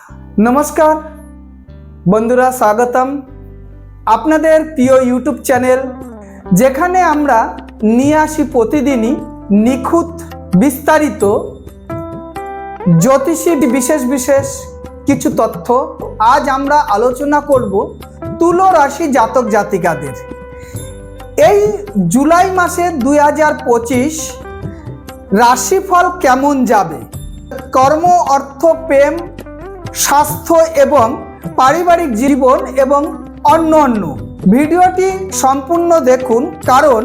नमस्कार बंधुरा स्वागतम आपनादेर प्रिय यूट्यूब चैनल जेखाने आमरा निये आसि प्रतिदिनई निखुत विस्तारित ज्योतिषी विशेष विशेष किछु तथ्य। आज आमरा आलोचना करब तुला राशि जातक जातिकादेर एई जुलाई मासे 2025 राशिफल केमन जाबे, कर्म अर्थ प्रेम स्वास्थ्य एवं पारिवारिक जीवन एवं अन्यान्य भिडियोटी सम्पूर्ण देखुन कारण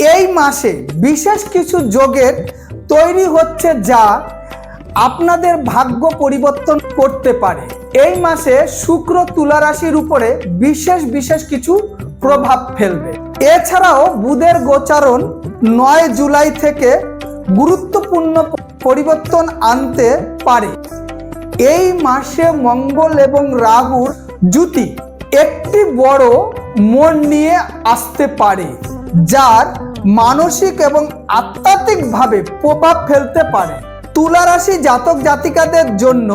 এই মাসে বিশেষ কিছু যোগের তৈরি হচ্ছে যা আপনাদের ভাগ্য পরিবর্তন করতে পারে। এই মাসে শুক্র তুলা রাশির উপরে বিশেষ বিশেষ কিছু প্রভাব ফেলবে। এছাড়াও বুধের গোচরণ 9 জুলাই থেকে গুরুত্বপূর্ণ পরিবর্তন আনতে পারে। এই মাসে মঙ্গল এবং রাহুর জুতি একটি বড় মোড় নিয়ে আসতে পারে যার মানসিক এবং আধ্যাত্মিকভাবে প্রভাব ফেলতে পারে। তুলা রাশি জাতক জাতিকাদের জন্য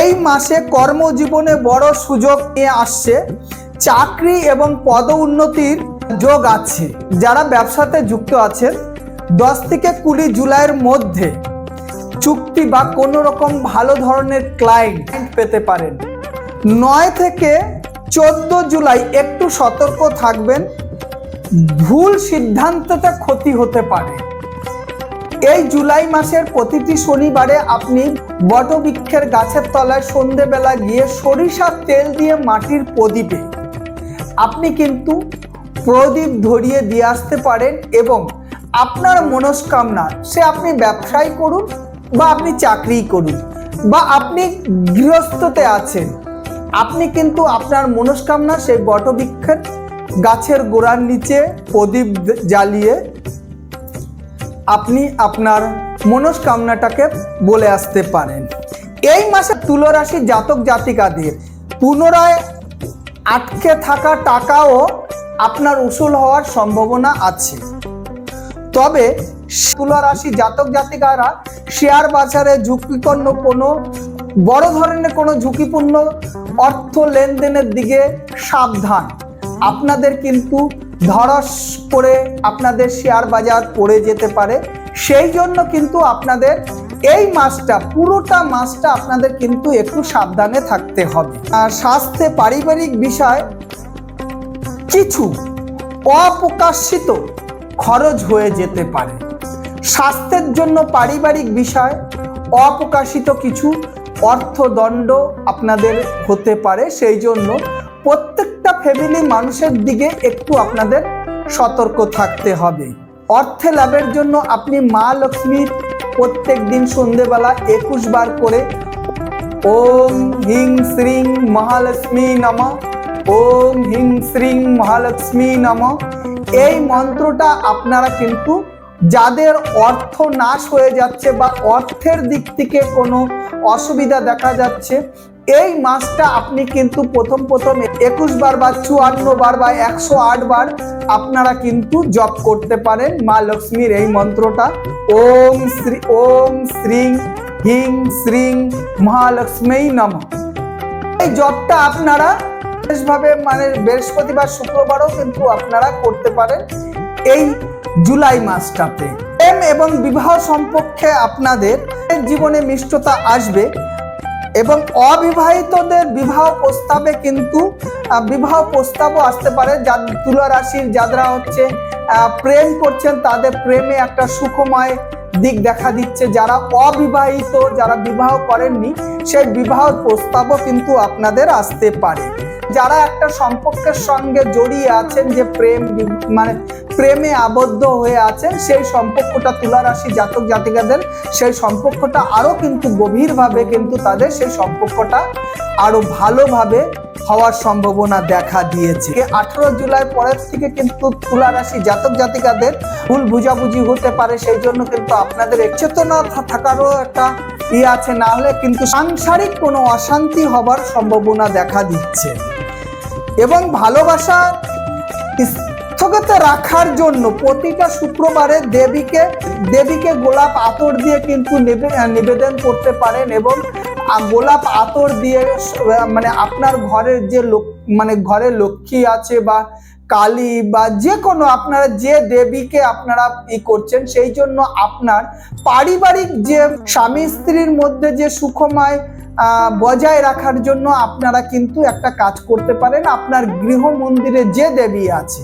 এই মাসে কর্মজীবনে বড় সুযোগ নিয়ে আসছে। চাকরি এবং পদ উন্নতির যোগ আছে। যারা ব্যবসাতে যুক্ত আছেন 10 থেকে 20 জুলাইয়ের মধ্যে চুক্তি বা কোনো রকম ভালো ধরনের ক্লায়েন্ট পেতে পারেন। 9 থেকে 14 জুলাই একটু সতর্ক থাকবেন, ভুল সিদ্ধান্ততে ক্ষতি হতে পারে। এই জুলাই মাসের প্রতিটি শনিবারে আপনি বটবৃক্ষের গাছের তলায় সন্ধ্যেবেলা গিয়ে সরিষার তেল দিয়ে মাটির প্রদীপে আপনি কিন্তু প্রদীপ ধরিয়ে দিয়ে আসতে পারেন এবং আপনার মনস্কামনা, সে আপনি ব্যবসায় করুন বা আপনি চাকরি করুন বা আপনি গৃহস্থতে আছেন, আপনি কিন্তু আপনার মনস্কামনা সেই বটবৃক্ষের গাছের গোড়ার নিচে প্রদীপ জ্বালিয়ে আপনি আপনার মনস্কামনাটাকে বলে আসতে পারেন। এই মাসে তুলা রাশি জাতক জাতিকাদের পুনরায় আটকে থাকা টাকাও আপনার উসুল হওয়ার সম্ভাবনা আছে। তবে তুলা রাশি জাতক জাতিকারা শেয়ার বাজারে ঝুঁকিপূর্ণ কোনো বড় ধরনের কোনো ঝুঁকিপূর্ণ অর্থ লেনদেনের দিকে সাবধান। আপনাদের কিন্তু ধস করে আপনাদের শেয়ার বাজার পড়ে যেতে পারে। সেই জন্য কিন্তু আপনাদের এই মাসটা পুরোটা মাসটা আপনাদের কিন্তু একটু সাবধানে থাকতে হবে। আর স্বাস্থ্যে পারিবারিক বিষয় কিছু অপ্রকাশিত খরচ হয়ে যেতে পারে। স্বাস্থ্যের জন্য পারিবারিক বিষয় অপ্রকাশিত কিছু অর্থদণ্ড আপনাদের হতে পারে। সেই জন্য প্রত্যেকটা ফ্যামিলি মানুষের দিকে একটু আপনাদের সতর্ক থাকতে হবে। অর্থে লাভের জন্য আপনি মা লক্ষ্মীর প্রত্যেক দিন সন্ধ্যেবেলা 21 বার করে ওম হিং শ্রীং মহালক্ষ্মী নমঃ, ওম হিং শ্রীং মহালক্ষ্মী নমঃ এই মন্ত্রটা আপনারা কিন্তু যাদের অর্থ নাশ হয়ে যাচ্ছে বা অর্থের দিক থেকে কোনো অসুবিধা দেখা যাচ্ছে, এই মাসটা আপনি কিন্তু প্রথম 21 বার বা 54 বার বা 108 বার আপনারা কিন্তু জপ করতে পারেন মা লক্ষ্মীর এই মন্ত্রটা ওম শ্রীং হিং শ্রীং মহালক্ষ্মী নমঃ। এই জপটা আপনারা বিশেষভাবে মানে বৃহস্পতিবার শুক্রবারও কিন্তু আপনারা করতে পারেন এই জুলাই মাসটাতে। প্রেম এবং বিবাহ সম্পর্কে আপনাদের জীবনে মিষ্টতা আসবে এবং অবিবাহিতদের বিবাহ প্রস্তাবে কিন্তু বিবাহ প্রস্তাবও আসতে পারে। তুলা রাশির যারা হচ্ছে প্রেম করছেন তাদের প্রেমে একটা সুখময় দিক দেখা দিচ্ছে। যারা অবিবাহিত, যারা বিবাহ করেননি, সেই বিবাহ প্রস্তাবও কিন্তু আপনাদের আসতে পারে। যারা একটা সম্পর্কের সঙ্গে জড়িয়ে আছেন, যে প্রেম মানে প্রেমে আবদ্ধ হয়ে আছেন, সেই সম্পর্কটা তুলা রাশি জাতক জাতিকাদের সেই সম্পর্কটা আরো কিন্তু গভীরভাবে কিন্তু তাদের সেই সম্পর্কটা আরো ভালোভাবে হওয়ার সম্ভাবনা দেখা দিয়েছে। 18 জুলাই পরের থেকে কিন্তু তুলা রাশি জাতক জাতিকাদের ভুল বুঝাবুঝি হতে পারে। সেই জন্য কিন্তু আপনাদের সচেতন থাকারও একটা আছে, না হলে কিন্তু সাংসারিক কোনো অশান্তি হবার সম্ভাবনা দেখা দিচ্ছে। এবং ভালোবাসা স্থগিত রাখার জন্য প্রতিটা শুক্রবারে দেবীকে গোলাপ আতর দিয়ে কিন্তু নিবেদন করতে পারেন এবং গোলাপ আতর দিয়ে মানে আপনার ঘরের যে ঘরে লক্ষ্মী আছে বা কালী বা যে কোনো আপনারা যে দেবীকে আপনারা করছেন, সেই জন্য আপনার পারিবারিক যে স্বামী স্ত্রীর মধ্যে যে সুখময় বজায় রাখার জন্য আপনারা কিন্তু একটা কাজ করতে পারেন। আপনার গৃহ মন্দিরে যে দেবী আছে,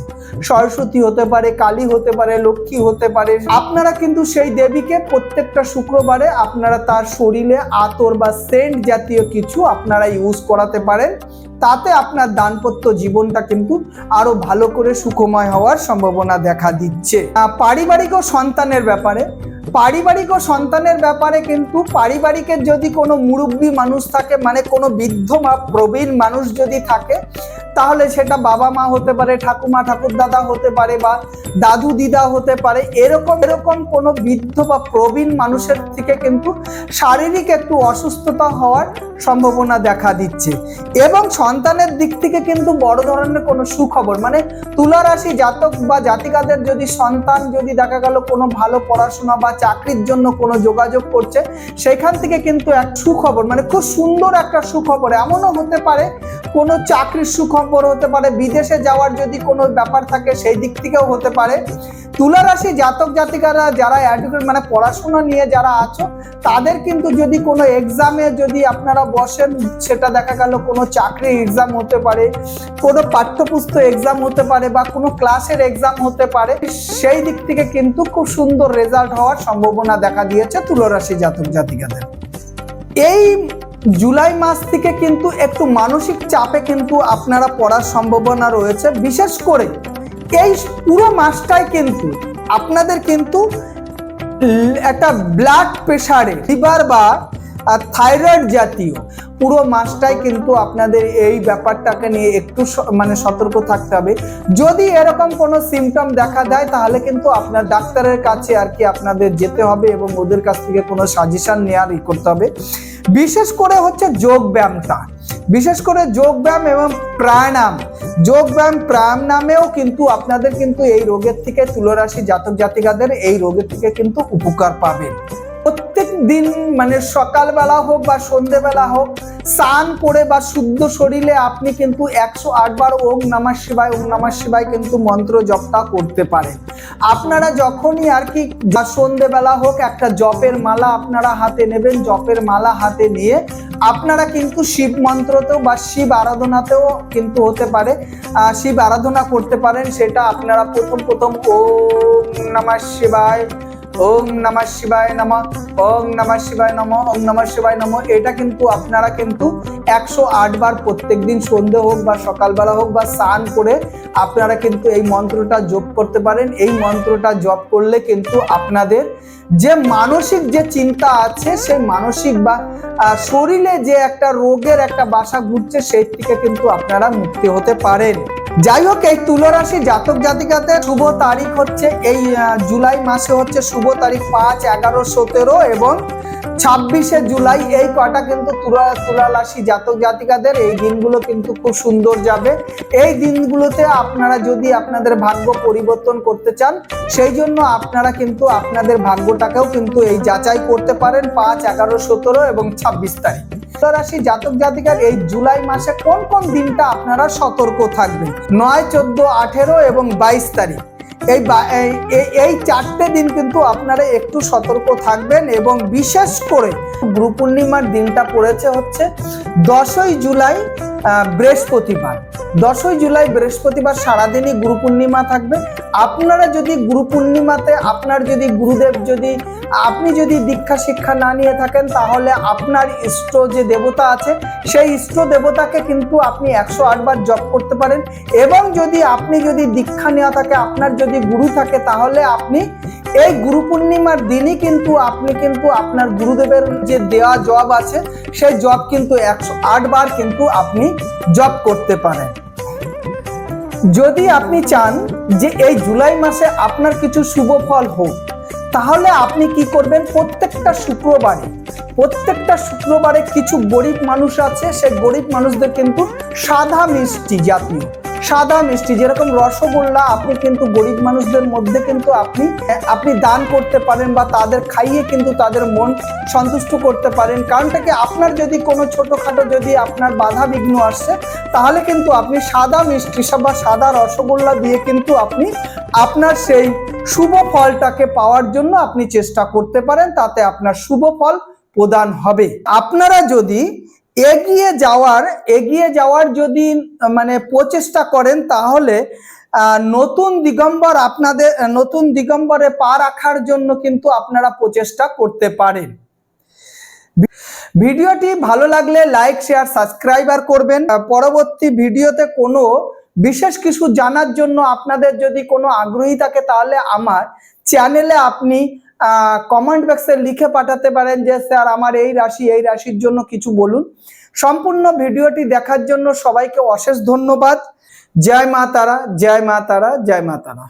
সরস্বতী হতে পারে, কালী হতে পারে, লক্ষ্মী হতে পারে, আপনারা কিন্তু সেই দেবীকে প্রত্যেকটা শুক্রবারে আপনারা তার শরীরে আতর বা সেন্ট জাতীয় কিছু আপনারা ইউজ করাতে পারেন। তাতে আপনার দাম্পত্য জীবনটা কিন্তু আরো ভালো করে সুখময় হওয়ার সম্ভাবনা দেখা দিচ্ছে। পারিবারিক ও সন্তানের ব্যাপারে কিন্তু পারিবারিকের যদি কোনো মুরব্বী মানুষ থাকে, মানে কোনো বৃদ্ধ বা প্রবীণ মানুষ যদি থাকে, তাহলে সেটা বাবা মা হতে পারে, ঠাকুমা ঠাকুরদাদা হতে পারে বা দাদু দিদা হতে পারে। এরকম কোনো বৃদ্ধ বা প্রবীণ মানুষের থেকে কিন্তু শারীরিক একটু অসুস্থতা হওয়ার সম্ভাবনা দেখা দিচ্ছে। এবং সন্তানের দিক থেকে কিন্তু বড় ধরনের কোনো সুখবর, মানে তুলা রাশি জাতক বা জাতিকাদের যদি সন্তান যদি দেখা গেল কোনো ভালো পড়াশোনা বা চাকরির জন্য কোনো যোগাযোগ করছে, সেখান থেকে কিন্তু এক সুখবর, মানে খুব সুন্দর একটা সুখবর, এমনও হতে পারে কোনো চাকরির সুখবর হতে পারে, বিদেশে যাওয়ার যদি কোনো ব্যাপার থাকে সেই দিক থেকেও হতে পারে। তুলা রাশি জাতক জাতিকারা যারা এডুকেট মানে পড়াশোনা নিয়ে যারা আছো, তাদের কিন্তু যদি কোনো এক্সামে যদি আপনারা বসেন, সেটা দেখা গেল কোনো চাকরির এক্সাম হতে পারে, কোনো পাঠ্যপুস্তক এক্সাম হতে পারে বা কোনো ক্লাসের এক্সাম হতে পারে, সেই দিক থেকে কিন্তু খুব সুন্দর রেজাল্ট হওয়ার সম্ভাবনা দেখা দিয়েছে তুলা রাশি জাতক জাতিকাদের। এই জুলাই মাস থেকে কিন্তু একটু মানসিক চাপে কিন্তু আপনারা পড়ার সম্ভাবনা রয়েছে। বিশেষ করে এই পুরো মাসটাই কিন্তু আপনাদের কিন্তু একটা ব্লাড প্রেশারে, লিভার বা থাইরয়েড জাতীয় পুরো মাসটাই কিন্তু আপনাদের এই ব্যাপারটাকে নিয়ে একটু মানে সতর্ক থাকতে হবে। যদি এরকম কোনো সিমটম দেখা দেয়, তাহলে কিন্তু আপনার ডাক্তারের কাছে আর কি আপনাদের যেতে হবে এবং ওদের কাছ থেকে কোনো সাজেশন নেওয়ার করতে হবে। বিশেষ করে হচ্ছে বিশেষ করে যোগব্যায়াম এবং প্রাণায়ামেও কিন্তু আপনাদের কিন্তু এই রোগের থেকে, তুলা রাশি জাতক জাতিকাদের এই রোগের থেকে কিন্তু উপকার পাবেন। প্রত্যেক দিন মানে সকালবেলা হোক বা সন্ধ্যেবেলা হোক, স্নান করে বা শুদ্ধ শরীরে আপনি কিন্তু 108 বার ওম নমঃ শিবায় কিন্তু মন্ত্র জপটা করতে পারেন। আপনারা যখনই আর কি সন্ধ্যেবেলা হোক, একটা জপের মালা আপনারা হাতে নেবেন, জপের মালা হাতে নিয়ে আপনারা কিন্তু শিব মন্ত্রতেও বা শিব আরাধনাতেও কিন্তু হতে পারে শিব আরাধনা করতে পারেন। সেটা আপনারা প্রথম ওম নমঃ শিবায়, ওম নমঃ শিবায় নমঃ, ওম নমঃ শিবায় নমঃ, ওম নমঃ শিবায় নমঃ, এটা কিন্তু আপনারা কিন্তু 108 বার প্রত্যেকদিন সন্ধ্যে হোক বা সকালবেলা হোক বা স্নান করে আপনারা কিন্তু এই মন্ত্রটা জপ করতে পারেন। এই মন্ত্রটা জপ করলে কিন্তু আপনাদের যে মানসিক যে চিন্তা আছে, সেই মানসিক বা শরীরে যে একটা রোগের একটা বাসা ঘুরছে, সেই থেকে কিন্তু আপনারা মুক্তি হতে পারেন। যাই হোক, এই তুলা রাশি জাতক জাতিকাদের শুভ তারিখ হচ্ছে এই জুলাই মাসে হচ্ছে শুভ তারিখ 5, 11, 17 এবং 26শে জুলাই। এই কটা কিন্তু তুলা রাশি জাতক জাতিকাদের এই দিনগুলো কিন্তু খুব সুন্দর যাবে। এই দিনগুলোতে আপনারা যদি আপনাদের ভাগ্য পরিবর্তন করতে চান, সেই জন্য আপনারা কিন্তু আপনাদের ভাগ্যটাকেও কিন্তু এই যাচাই করতে পারেন 5, 11, 17 এবং 26 তারিখ। তুলা রাশি জাতক জাতিকার এই জুলাই মাসে কোন কোন দিনটা আপনারা সতর্ক থাকবেন? 9, 14, 18 এবং 22 তারিখ। এই 4টে দিন কিন্তু আপনারা একটু সতর্ক থাকবেন। এবং বিশেষ করে গুরু পূর্ণিমার দিনটা পড়েছে হচ্ছে 10ই জুলাই বৃহস্পতিবার। 10ই জুলাই বৃহস্পতিবার সারাদিনই গুরু পূর্ণিমা থাকবে। আপনারা যদি গুরু পূর্ণিমাতে আপনার যদি গুরুদেব আপনি যদি দীক্ষা শিক্ষা না নিয়ে থাকেন, তাহলে আপনার ইষ্ট যে দেবতা আছে, সেই ইষ্ট দেবতাকে কিন্তু আপনি 108 বার জপ করতে পারেন। এবং আপনি যদি দীক্ষা নেওয়া থাকে, আপনার যদি গুরু থাকে, তাহলে আপনি এই গুরু পূর্ণিমার দিনই কিন্তু আপনি কিন্তু আপনার গুরুদেবের যে দেওয়া জপ আছে, সেই জপ কিন্তু 108 বার কিন্তু আপনি জপ করতে পারেন। যদি আপনি চান যে এই জুলাই মাসে আপনার কিছু শুভ ফল হোক, তাহলে আপনি কি করবেন? প্রত্যেকটা শুক্রবারে কিছু গরিব মানুষ আছে, সেই গরিব মানুষদের কিন্তু সাদা মিষ্টি জাতীয় সাদা মিষ্টি, যেরকম রসগোল্লা আপনি কিন্তু গরিব মানুষদের মধ্যে কিন্তু আপনি দান করতে পারেন বা তাদের খাইয়ে কিন্তু তাদের মন সন্তুষ্ট করতে পারেন। কারণটা কি, আপনার যদি কোনো ছোটোখাটো যদি আপনার বাধা বিঘ্ন আসছে, তাহলে কিন্তু আপনি সাদা মিষ্টি বা সাদা রসগোল্লা দিয়ে কিন্তু আপনি আপনার সেই শুভ ফলটাকে পাওয়ার জন্য আপনি চেষ্টা করতে পারেন, তাতে আপনার শুভ ফল প্রদান হবে। আপনারা যদি এগিয়ে যাওয়ার যদি মানে প্রচেষ্টা করেন, তাহলে নতুন দিগম্বরে পা রাখার জন্য কিন্তু আপনারা প্রচেষ্টা করতে পারেন। ভিডিওটি ভালো লাগলে লাইক, শেয়ার, সাবস্ক্রাইবার করবেন। পরবর্তী ভিডিওতে কোনো বিশেষ কিছু জানার জন্য আপনাদের যদি কোনো আগ্রহী থাকে, তাহলে আমার চ্যানেলে আপনি কমেন্ট বক্সে লিখে পাঠাতে পারেন যে স্যার আমার এই রাশির জন্য কিছু বলুন। সম্পূর্ণ ভিডিওটি দেখার জন্য সবাইকে অশেষ ধন্যবাদ। জয় মা তারা, জয় মা তারা, জয় মা তারা।